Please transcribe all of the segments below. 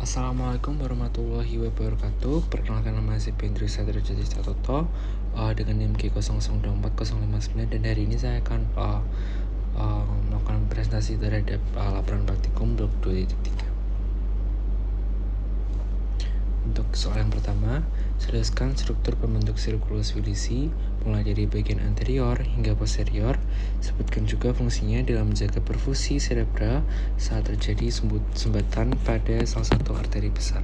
Assalamualaikum warahmatullahi wabarakatuh. Perkenalkan, nama saya Pendri Satrio Jati Catoto dengan NIM G024059, dan hari ini saya akan melakukan presentasi terhadap laporan praktikum blok 2.3. Untuk soal yang pertama, jelaskan struktur pembentuk sirkulus Wilisi mulai dari bagian anterior hingga posterior. Sebutkan juga fungsinya dalam menjaga perfusi serebral saat terjadi sumbatan pada salah satu arteri besar.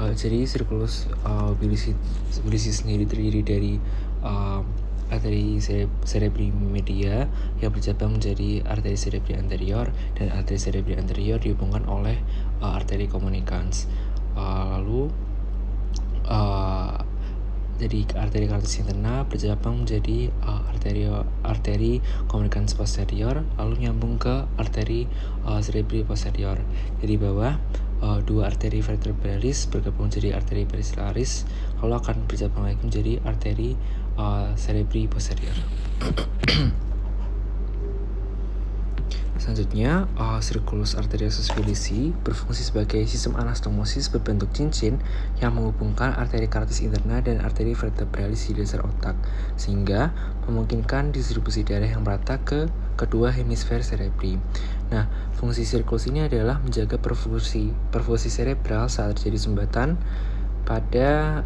Jadi sirkulus Wilisi sendiri terdiri dari arteri cerebri media yang bercabang menjadi arteri cerebri anterior, dan arteri cerebri anterior dihubungkan oleh arteri communicans. Jadi arteri carotid interna bercabang menjadi arteri communicans posterior, lalu nyambung ke arteri cerebri posterior. Jadi bawah dua arteri vertebralis bergabung menjadi arteri basilaris, lalu akan bercabang lagi menjadi arteri cerebri posterior. Selanjutnya, sirkulus arteriosus Wilisi berfungsi sebagai sistem anastomosis berbentuk cincin yang menghubungkan arteri carotid interna dan arteri vertebralis di dasar otak, sehingga memungkinkan distribusi darah yang merata ke kedua hemisfer cerebri. Nah, fungsi sirkulus ini adalah menjaga perfusi serebral saat terjadi sumbatan pada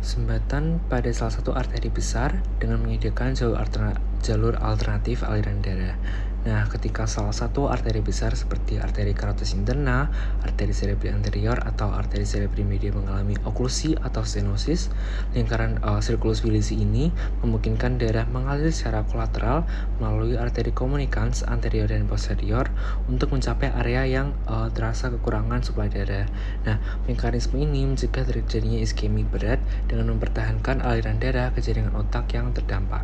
sumbatan pada salah satu arteri besar dengan menyediakan jalur alternatif aliran darah. Nah, ketika salah satu arteri besar seperti arteri carotid interna, arteri cerebri anterior, atau arteri cerebri media mengalami oklusi atau stenosis, lingkaran sirkulus Wilisi ini memungkinkan darah mengalir secara kolateral melalui arteri communicans anterior dan posterior untuk mencapai area yang terasa kekurangan suplai darah. Nah, mekanisme ini mencegah terjadinya iskemi berat dengan mempertahankan aliran darah ke jaringan otak yang terdampak.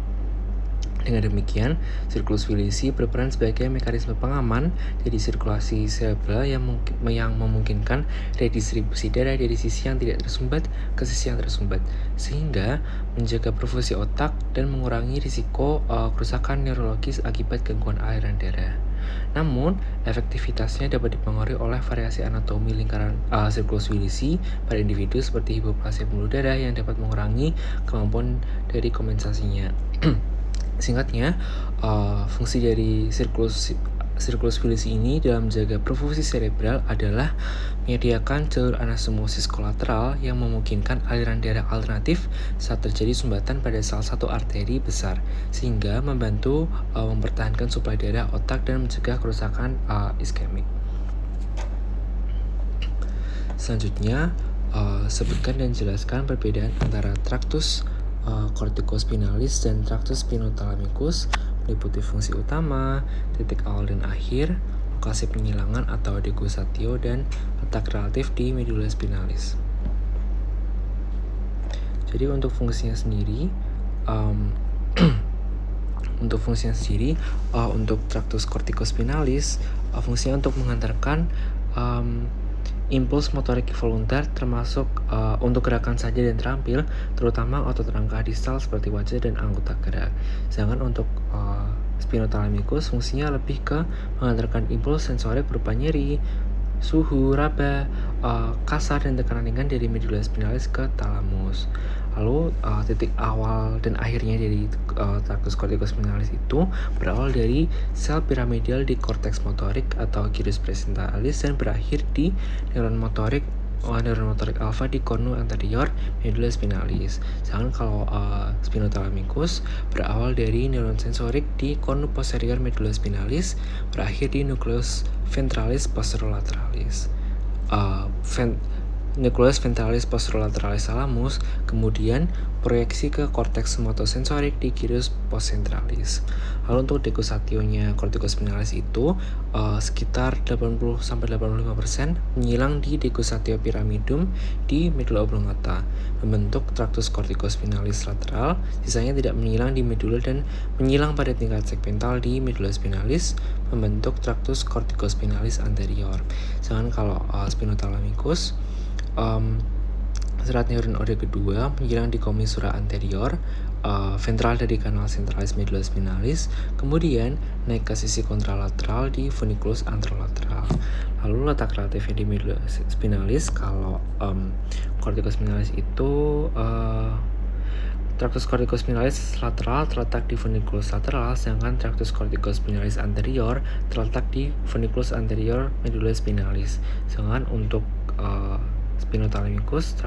Dengan demikian, sirkulus Wilisi berperan sebagai mekanisme pengaman dari sirkulasi serebral yang memungkinkan redistribusi darah dari sisi yang tidak tersumbat ke sisi yang tersumbat, sehingga menjaga perfusi otak dan mengurangi risiko kerusakan neurologis akibat gangguan aliran darah. Namun, efektivitasnya dapat dipengaruhi oleh variasi anatomi lingkaran sirkulus Wilisi pada individu seperti hipoplasia pembuluh darah yang dapat mengurangi kemampuan dari kompensasinya. Singkatnya, fungsi dari sirkulus Wilisi ini dalam menjaga perfusi serebral adalah menyediakan jalur anastomosis kolateral yang memungkinkan aliran darah alternatif saat terjadi sumbatan pada salah satu arteri besar, sehingga membantu mempertahankan suplai darah otak dan mencegah kerusakan iskemik. Selanjutnya, sebutkan dan jelaskan perbedaan antara traktus corticospinalis dan traktus spinothalamicus, meliputi fungsi utama, titik awal dan akhir, lokasi penyilangan atau degusatio, dan letak relatif di medula spinalis. Jadi untuk fungsinya sendiri, untuk traktus corticospinalis, fungsinya untuk mengantarkan impuls motorik voluntar, termasuk untuk gerakan saja dan terampil, terutama otot rangka distal seperti wajah dan anggota gerak. Sedangkan untuk spinothalamicus fungsinya lebih ke mengantarkan impuls sensorik berupa nyeri, suhu, raba, kasar, dan tekanan ringan dari medula spinalis ke talamus. Lalu titik awal dan akhirnya dari traktus corticospinalis itu berawal dari sel piramidal di korteks motorik atau gyrus presentalis dan berakhir di neuron motorik alfa di cornu anterior medula spinalis. Sedangkan kalau spinothalamicus berawal dari neuron sensorik di cornu posterior medula spinalis, berakhir di nucleus ventralis posterolaterales. nucleus ventralis posterolaterales thalamus, kemudian proyeksi ke korteks somatosensorik di gyrus postcentralis. Lalu untuk dekusationya corticospinalis itu sekitar 80-85% menyilang di dekusatio pyramidum di medulla oblongata, membentuk tractus corticospinalis lateral, sisanya tidak menyilang di medula dan menyilang pada tingkat segmental di medulla spinalis, membentuk tractus corticospinalis anterior. Sedangkan kalau spinothalamicus serat neuron ode kedua menyilang di commissura anterior, ventral dari kanal centralis medulla spinalis, kemudian naik ke sisi kontralateral di funiculus anterolateral. Lalu letak relatifnya di medulla spinalis, kalau corticospinalis itu tractus corticospinalis lateral terletak di funiculus lateral, sedangkan tractus corticospinalis anterior terletak di funiculus anterior medulla spinalis. Sedangkan untuk spinothalamicus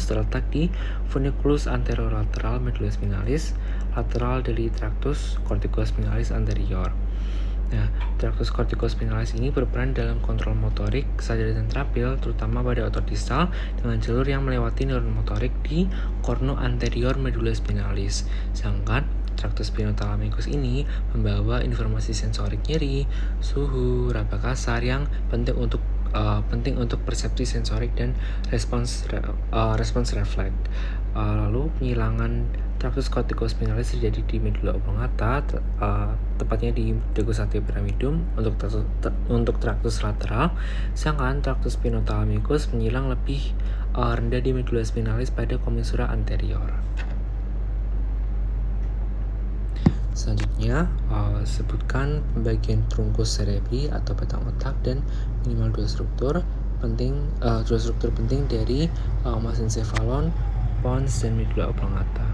terletak di funiculus anterolateral medulla spinalis, lateral dari tractus corticospinalis anterior. Nah, tractus corticospinalis ini berperan dalam kontrol motorik sadar dan terampil, terutama pada otot distal dengan jalur yang melewati neuron motorik di cornu anterior medulla spinalis. Sedangkan tractus spinothalamicus ini membawa informasi sensorik nyeri, suhu, raba kasar yang penting untuk persepsi sensorik dan respons refleks. Lalu penyilangan tractus corticospinalis terjadi di medulla oblongata, tepatnya di dekusatio pyramidum untuk tractus lateral, sedangkan tractus spinothalamicus menyilang lebih rendah di medulla spinalis pada commissura anterior. Selanjutnya, sebutkan pembagian trunkus cerebri atau batang otak dan minimal dua struktur penting dari mesencephalon, pons, dan medulla oblongata.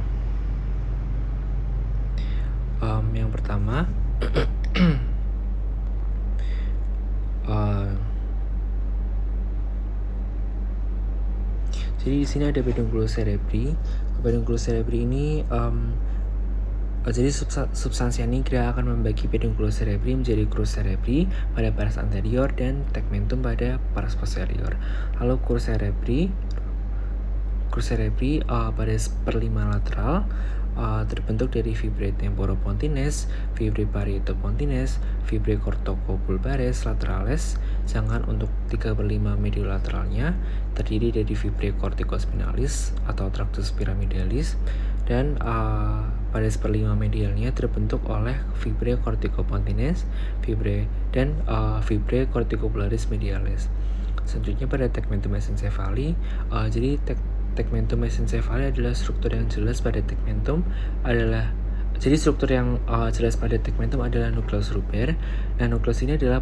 Yang pertama, jadi di sini ada pedunculus cerebri. Pedunculus cerebri ini jadi substansia nigra akan membagi pedunculus cerebri menjadi crus cerebri pada pares anterior dan tegmentum pada pares posterior. Lalu crus cerebri pares perlima lateral terbentuk dari fibrae temporopontines, fibrae parietopontines, fibrae corticobulbares lateralis, sedangkan untuk 3/5 mediolateralnya terdiri dari fibrae corticospinalis atau tractus pyramidalis, dan pares perlima medialnya terbentuk oleh fibrae corticopontines, fibrae corticobularis medialis. Selanjutnya pada tegmentum mesencephali, jadi tegmentum mesencephali adalah struktur yang jelas pada tegmentum adalah nukleus ruber. Nah, nukleus ini adalah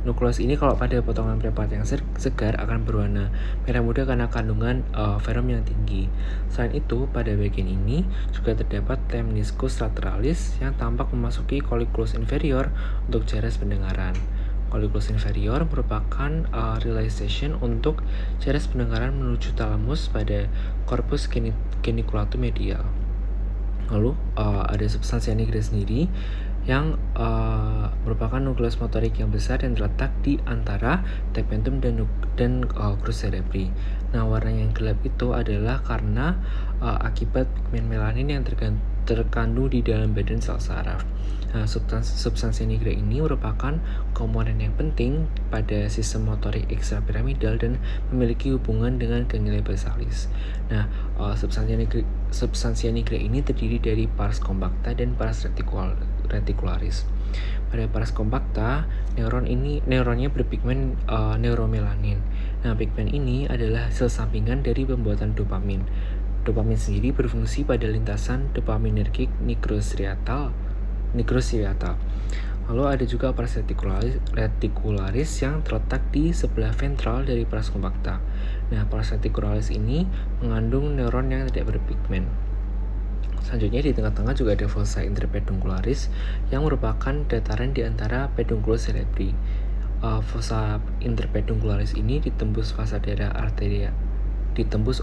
nukleus ini kalau pada potongan prepat yang segar akan berwarna merah muda karena kandungan verum yang tinggi. Selain itu, pada bagian ini juga terdapat lemniscus lateralis yang tampak memasuki colliculus inferior untuk jaras pendengaran. Colliculus inferior merupakan relay station untuk jaras pendengaran menuju thalamus pada corpus geniculatum medial. Lalu ada substansia nigra sendiri yang merupakan nukleus motorik yang besar yang terletak di antara tegmentum dan crus cerebri. Nah, warna yang gelap itu adalah karena akibat pigmen melanin yang terkandung di dalam badan sel saraf. Nah, substansi nigra ini merupakan komponen yang penting pada sistem motorik ekstrapiramidal dan memiliki hubungan dengan ganglia basalis. Nah, substansia nigra ini terdiri dari pars compacta dan pars reticularis. Pada pars compacta, neuronnya berpigmen neuromelanin. Nah, pigmen ini adalah hasil sampingan dari pembuatan dopamin. Dopamin sendiri berfungsi pada lintasan dopaminergic nigrostriatal. Lalu ada juga pars reticularis yang terletak di sebelah ventral dari pars compacta. Nah, pars reticularis ini mengandung neuron yang tidak berpigmen. Selanjutnya di tengah-tengah juga ada fossa interpeduncularis yang merupakan dataran di antara pedunculus cerebri. Fossa interpeduncularis ini ditembus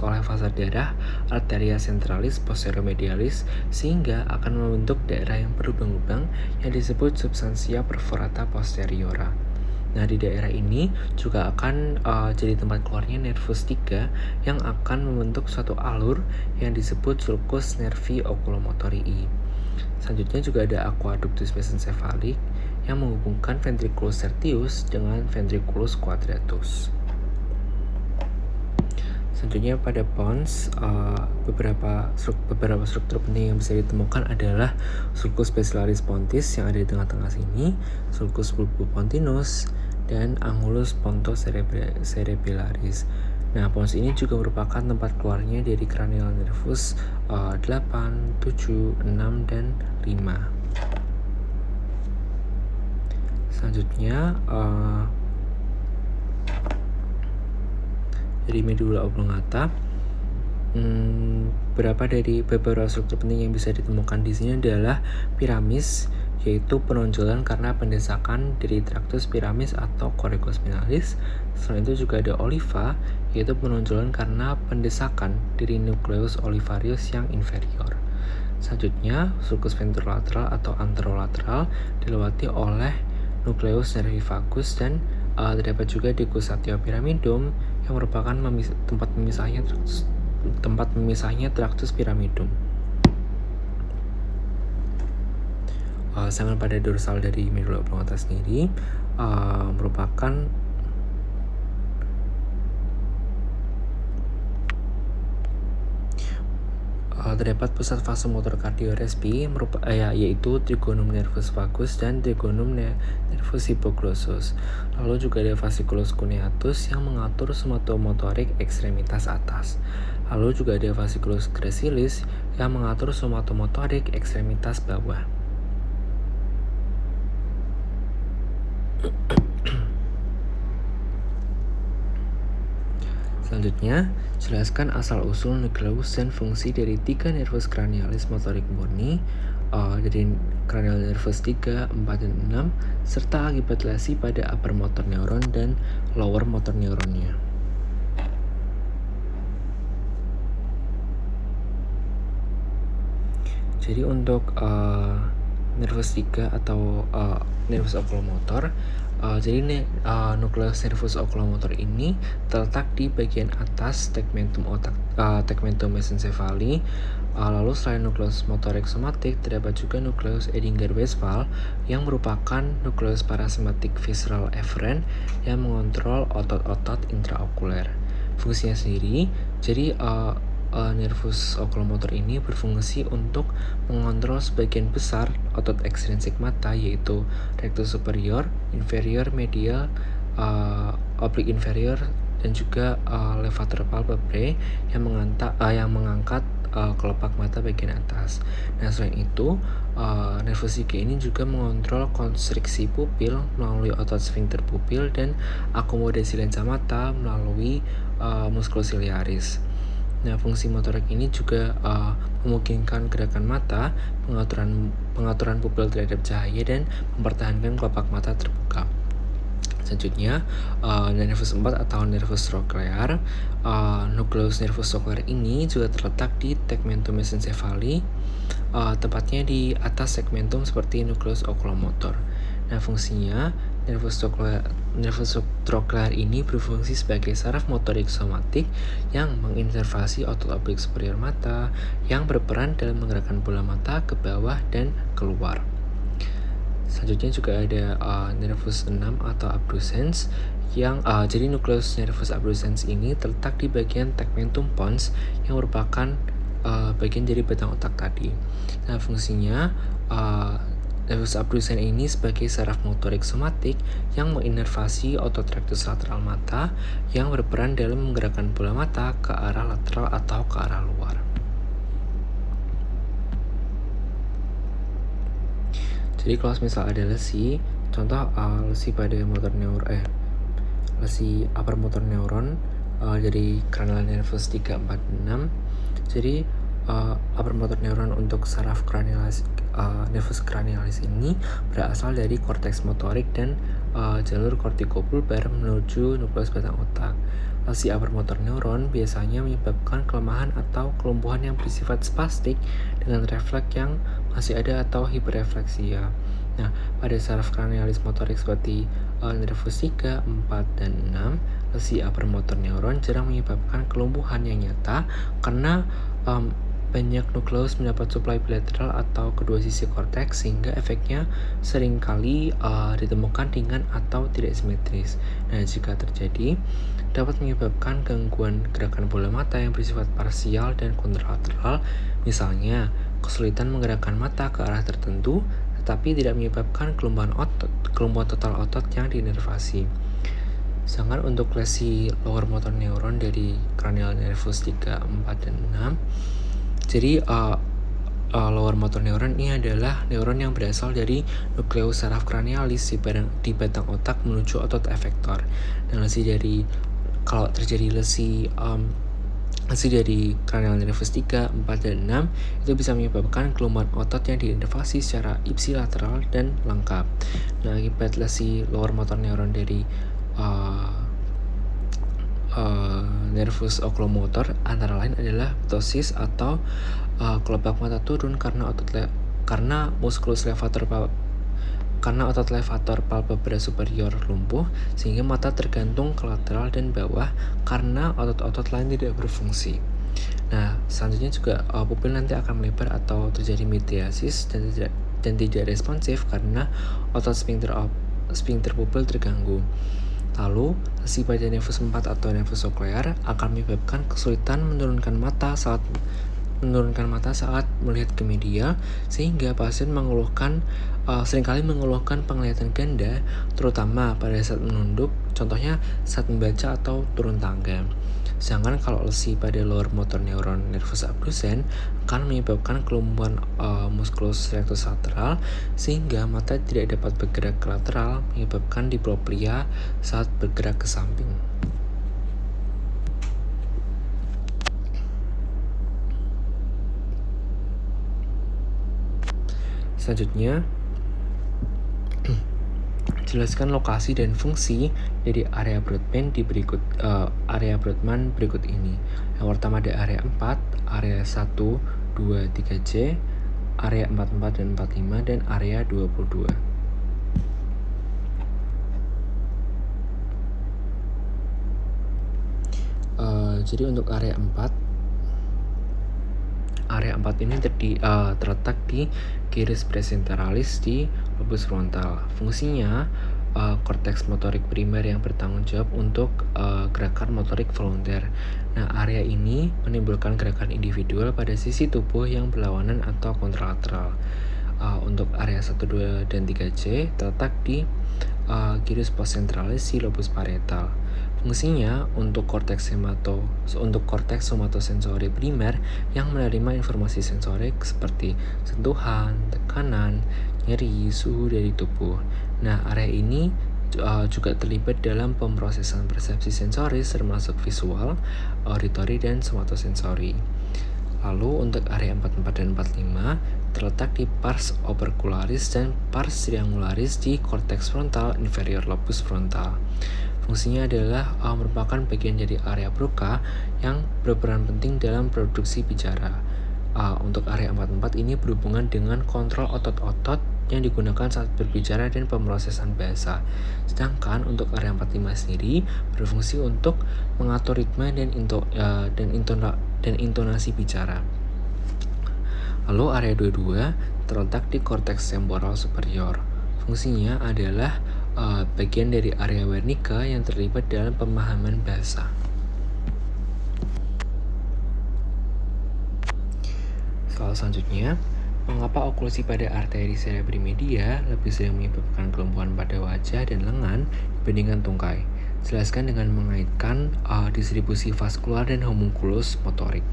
oleh fasa darah arteria centralis posteromedialis sehingga akan membentuk daerah yang berlubang-lubang yang disebut substantia perforata posteriora. Nah, di daerah ini juga akan jadi tempat keluarnya nervus 3 yang akan membentuk suatu alur yang disebut sulcus nervi oculomotorii. Selanjutnya juga ada aqueductus mesencephalic yang menghubungkan ventriculus tertius dengan ventriculus quadratus. Selanjutnya pada pons, beberapa struktur penting yang bisa ditemukan adalah sulcus bacillaris pontis yang ada di tengah-tengah sini, sulcus bulbopontinus, dan angulus pontocerebellaris. Nah, pons ini juga merupakan tempat keluarnya dari cranial nervus 8, 7, 6, dan 5. Selanjutnya dari medula oblongata, beberapa struktur penting yang bisa ditemukan di sini adalah piramis, yaitu penonjolan karena pendesakan dari tractus piramis atau correcus spinalis. Selain itu juga ada oliva, yaitu penonjolan karena pendesakan dari nucleus olivarius yang inferior. Selanjutnya, sulcus ventrolateral atau anterolateral dilewati oleh nucleus nervi vagus dan terdapat juga decussatio pyramidum yang merupakan tempat memisahnya tractus pyramidum. Sedangkan pada dorsal dari medula oblongata sendiri merupakan terdapat pusat vasomotor kardiorespi yaitu trigonum nervus vagus dan trigonum nervus hypoglossus. Lalu juga ada fasciculus cuneatus yang mengatur somatomotorik ekstremitas atas. Lalu juga ada fasciculus gracilis yang mengatur somatomotorik ekstremitas bawah. Selanjutnya, jelaskan asal-usul nukleus dan fungsi dari 3 nervus cranialis motorik murni, dari cranial nervus 3, 4, dan 6, serta akibat lesi pada upper motor neuron dan lower motor neuronnya. Jadi untuk nervus 3 atau nervus oculomotor, jadi nucleus nervus oculomotor ini terletak di bagian atas tegmentum mesencephali. Lalu selain nucleus motorik somatik, terdapat juga nucleus Edinger-Westphal yang merupakan nucleus parasimpatik visceral efferent yang mengontrol otot-otot intraokuler. Fungsinya sendiri, jadi nervus oculomotor ini berfungsi untuk mengontrol sebagian besar otot ekstrinsik mata, yaitu rectus superior, inferior, medial, oblique inferior, dan juga levator palpebrae yang mengangkat kelopak mata bagian atas. Nah, selain itu, nervus 3 ini juga mengontrol konstriksi pupil melalui otot sphincter pupil dan akomodasi lensa mata melalui musculus ciliaris. Nah, fungsi motorik ini juga memungkinkan gerakan mata, pengaturan pupil terhadap cahaya, dan mempertahankan kelopak mata terbuka. Selanjutnya, nervus 4 atau nervus trochlear. Nucleus nervus trochlear ini juga terletak di tegmentum mesencephali, tepatnya di atas segmentum seperti nucleus oculomotor. Nah, fungsinya nervus trochlear ini berfungsi sebagai saraf motorik somatik yang menginervasi otot oblik superior mata yang berperan dalam menggerakkan bola mata ke bawah dan keluar. Selanjutnya juga ada nervus 6 atau abducens yang jadi nucleus nervus abducens ini terletak di bagian tegmentum pons yang merupakan bagian dari batang otak tadi. Nah, fungsinya nervus abducens ini sebagai saraf motorik somatik yang menginervasi otot rectus lateral mata yang berperan dalam menggerakkan bola mata ke arah lateral atau ke arah luar. Jadi kalau misal ada lesi, contoh lesi pada lesi upper motor neuron dari cranial nervus 3, 4, 6. Jadi upper motor neuron untuk saraf nervus cranialis ini berasal dari korteks motorik dan jalur kortikobulbar menuju nukleus batang otak. Lesi upper motor neuron biasanya menyebabkan kelemahan atau kelumpuhan yang bersifat spastik dengan refleks yang masih ada atau hiperrefleksia. Nah, pada saraf cranialis motorik seperti nervus 3, 4, dan 6, lesi upper motor neuron jarang menyebabkan kelumpuhan yang nyata karena banyak nukleus mendapat suplai bilateral atau kedua sisi korteks sehingga efeknya seringkali ditemukan ringan atau tidak simetris. Nah, jika terjadi, dapat menyebabkan gangguan gerakan bola mata yang bersifat parsial dan kontralateral, misalnya kesulitan menggerakkan mata ke arah tertentu, tetapi tidak menyebabkan kelumpuhan total otot yang diinervasi. Sedangkan untuk lesi lower motor neuron dari cranial nervus 3, 4, dan 6, jadi lower motor neuron ini adalah neuron yang berasal dari nukleus saraf cranialis di batang otak menuju otot efektor. Dan kalau terjadi lesi dari cranial nervus 3, 4, dan 6 itu bisa menyebabkan kelumpuhan otot yang diinervasi secara ipsilateral dan lengkap. Nah, akibat lesi lower motor neuron dari nervus oculomotor antara lain adalah ptosis atau kelopak mata turun karena otot levator palpebra superior lumpuh sehingga mata tergantung ke lateral dan bawah karena otot-otot lain tidak berfungsi. Nah, selanjutnya juga pupil nanti akan melebar atau terjadi mitiasis dan tidak responsif karena otot sphincter pupil terganggu. Lalu, lesi pada nervus 4 atau nervus koklear akan menyebabkan kesulitan menurunkan mata saat melihat ke media, sehingga pasien seringkali mengeluhkan penglihatan ganda, terutama pada saat menunduk, contohnya saat membaca atau turun tangga. Sedangkan kalau lesi pada lower motor neuron nervus abducens akan menyebabkan kelumpuhan musculus rectus lateral sehingga mata tidak dapat bergerak ke lateral, menyebabkan diplopia saat bergerak ke samping. Selanjutnya, jelaskan lokasi dan fungsi dari area Brodmann berikut ini. Yang pertama ada area 4, area 1, 2, 3C, area 44 dan 45, dan area 22. Jadi untuk area 4 ini terletak di gyrus presenteralis di lobus frontal. Fungsinya korteks motorik primer yang bertanggung jawab untuk gerakan motorik volunter. Nah, area ini menimbulkan gerakan individual pada sisi tubuh yang berlawanan atau kontralateral. Untuk area 1, 2, dan 3C terletak di gyrus postcentralis di lobus parietal. Fungsinya untuk korteks somatosensori primer yang menerima informasi sensorik seperti sentuhan, tekanan, nyeri, suhu dari tubuh. Nah, area ini juga terlibat dalam pemrosesan persepsi sensoris termasuk visual, auditori, dan somatosensori. Lalu untuk area 44 dan 45 terletak di pars opercularis dan pars triangularis di korteks frontal inferior lobus frontal. Fungsinya adalah merupakan bagian dari area Broca yang berperan penting dalam produksi bicara. Untuk area 44 ini berhubungan dengan kontrol otot-otot yang digunakan saat berbicara dan pemrosesan bahasa. Sedangkan untuk area 45 sendiri berfungsi untuk mengatur ritme dan intonasi bicara. Lalu area 22 terletak di korteks temporal superior. Fungsinya adalah bagian dari area Wernicke yang terlibat dalam pemahaman bahasa. Soal selanjutnya, mengapa oklusi pada arteri cerebri media lebih sering menyebabkan kelumpuhan pada wajah dan lengan dibandingkan tungkai? Jelaskan dengan mengaitkan distribusi vaskular dan homunculus motorik.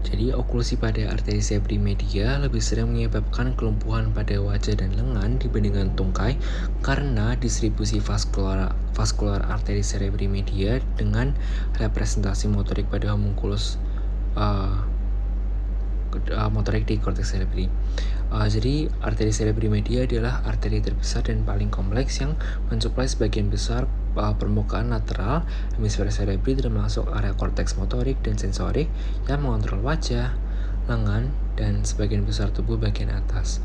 Jadi, oklusi pada arteri cerebri media lebih sering menyebabkan kelumpuhan pada wajah dan lengan dibandingkan tungkai karena distribusi vaskular arteri cerebri media dengan representasi motorik pada homunculus motorik di korteks cerebri. Jadi arteri cerebri media adalah arteri terbesar dan paling kompleks yang mensuplai sebagian besar permukaan lateral hemisfer cerebri, termasuk area korteks motorik dan sensorik yang mengontrol wajah, lengan, dan sebagian besar tubuh bagian atas.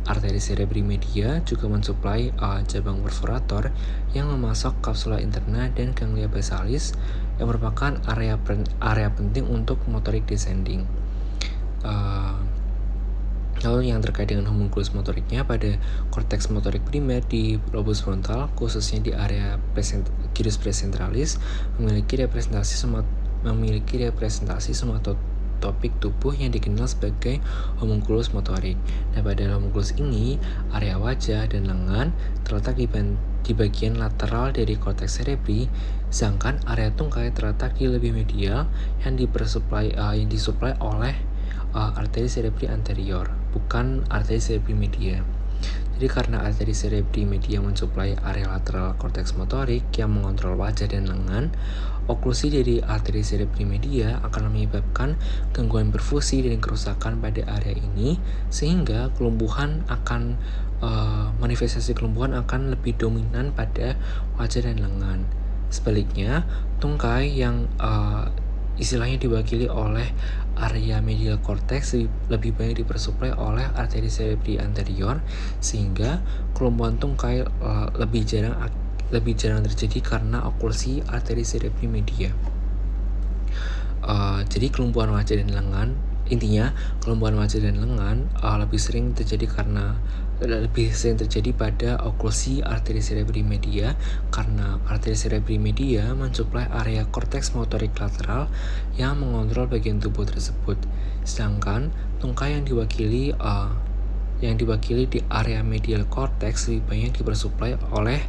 Arteri cerebri media juga mensuplai cabang perforator yang memasok kapsula interna dan ganglia basalis yang merupakan area penting untuk motorik descending. Lalu yang terkait dengan homunculus motoriknya, pada korteks motorik primer di lobus frontal, khususnya di area gyrus presentralis, memiliki representasi somatotopik tubuh yang dikenal sebagai homunculus motorik. Nah, pada homunculus ini, area wajah dan lengan terletak di bagian lateral dari korteks cerebri, sedangkan area tungkai terletak di lebih medial yang disuplai oleh arteri cerebri anterior, bukan arteri cerebri media. Jadi karena arteri cerebri media mensuplai area lateral korteks motorik yang mengontrol wajah dan lengan, oklusi dari arteri cerebri media akan menyebabkan gangguan perfusi dan kerusakan pada area ini, sehingga manifestasi kelumpuhan akan lebih dominan pada wajah dan lengan. Sebaliknya, tungkai yang istilahnya diwakili oleh area medial cortex lebih banyak dipersuplai oleh arteri cerebri anterior, sehingga kelumpuhan tungkai lebih jarang terjadi karena oklusi arteri cerebri media. Jadi kelumpuhan wajah dan lengan, intinya kelumpuhan wajah dan lengan lebih sering terjadi pada oklusi arteri cerebri media, karena arteri cerebri media mensuplai area korteks motorik lateral yang mengontrol bagian tubuh tersebut, sedangkan tungkai yang diwakili di area medial cortex lebih banyak dipersuplai oleh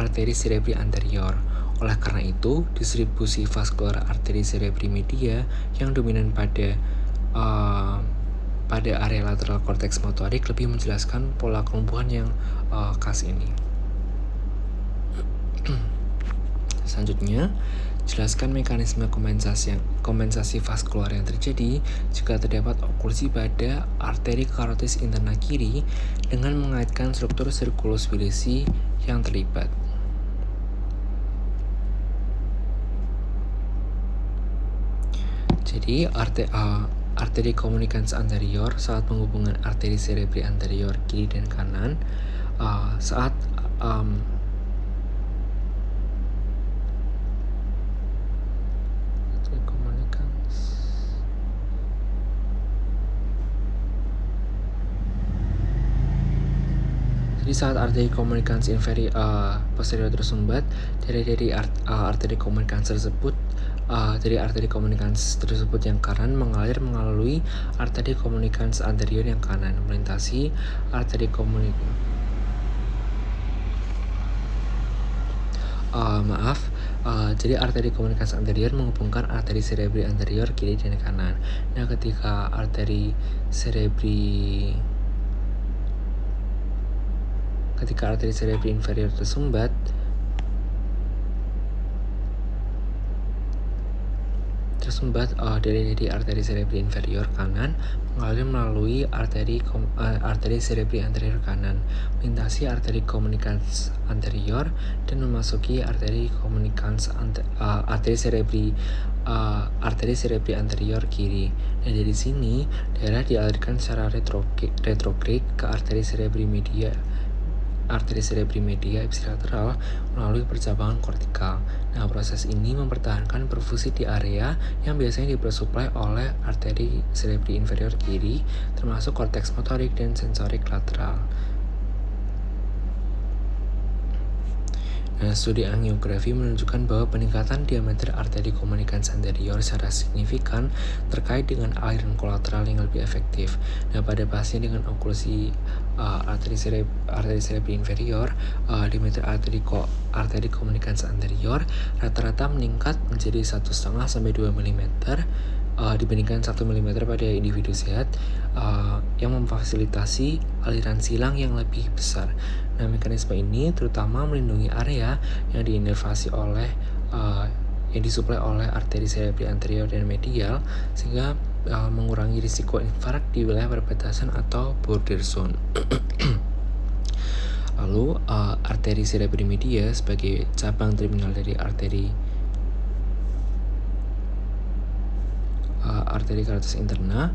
arteri cerebri anterior. Oleh karena itu, distribusi vaskular arteri cerebri media yang dominan pada area lateral korteks motorik lebih menjelaskan pola kelumpuhan yang khas ini. Selanjutnya, jelaskan mekanisme kompensasi vaskular yang terjadi jika terdapat oklusi pada arteri karotis interna kiri dengan mengaitkan struktur sirkulus Willesi yang terlibat. Jadi arteri komunikans anterior saat menghubungkan arteri cerebri anterior kiri dan kanan saat arteri komunikans posterior tersumbat dari arteri komunikans tersebut, dari arteri komunikans tersebut yang kanan mengalir melalui arteri komunikans anterior yang kanan, melintasi arteri jadi arteri komunikans anterior menghubungkan arteri cerebri anterior kiri dan kanan. Nah, ketika arteri cerebri inferior tersumbat, dari arteri cerebri inferior kanan mengalir melalui arteri cerebri anterior kanan, melintasi arteri komunikans anterior dan memasuki arteri cerebri anterior kiri. Nah, dari sini darah dialirkan secara retrograde ke arteri cerebri media ipsilateral melalui percabangan kortikal. Nah, proses ini mempertahankan perfusi di area yang biasanya dipersuplai oleh arteri cerebri inferior kiri, termasuk korteks motorik dan sensorik lateral. Nah, studi angiografi menunjukkan bahwa peningkatan diameter arteri komunikans anterior secara signifikan terkait dengan aliran kolateral yang lebih efektif. Nah, pada pasien dengan oklusi arteri cerebri inferior, diameter arteri komunikans anterior rata-rata meningkat menjadi 1,5 sampai 2 mm dibandingkan 1 mm pada individu sehat, yang memfasilitasi aliran silang yang lebih besar. Nah, mekanisme ini terutama melindungi area yang yang disuplai oleh arteri cerebri anterior dan medial, sehingga mengurangi risiko infark di wilayah perbatasan atau border zone. Lalu arteri cerebri media sebagai cabang terminal dari arteri carotis interna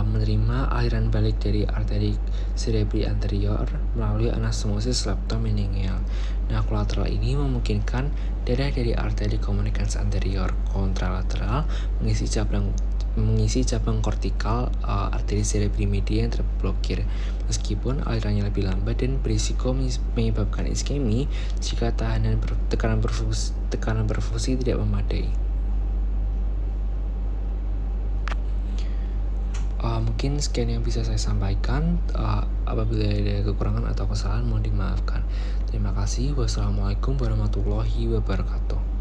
menerima aliran balik dari arteri cerebri anterior melalui anastomosis leptomeningeal. Nah, kolateral ini memungkinkan darah dari arteri komunikans anterior kontralateral mengisi cabang kortikal arteri cerebri media yang terblokir. Meskipun alirannya lebih lambat dan berisiko menyebabkan iskemi jika tekanan perfusi tidak memadai. Mungkin sekian yang bisa saya sampaikan. Apabila ada kekurangan atau kesalahan mohon dimaafkan. Terima kasih. Wassalamualaikum warahmatullahi wabarakatuh.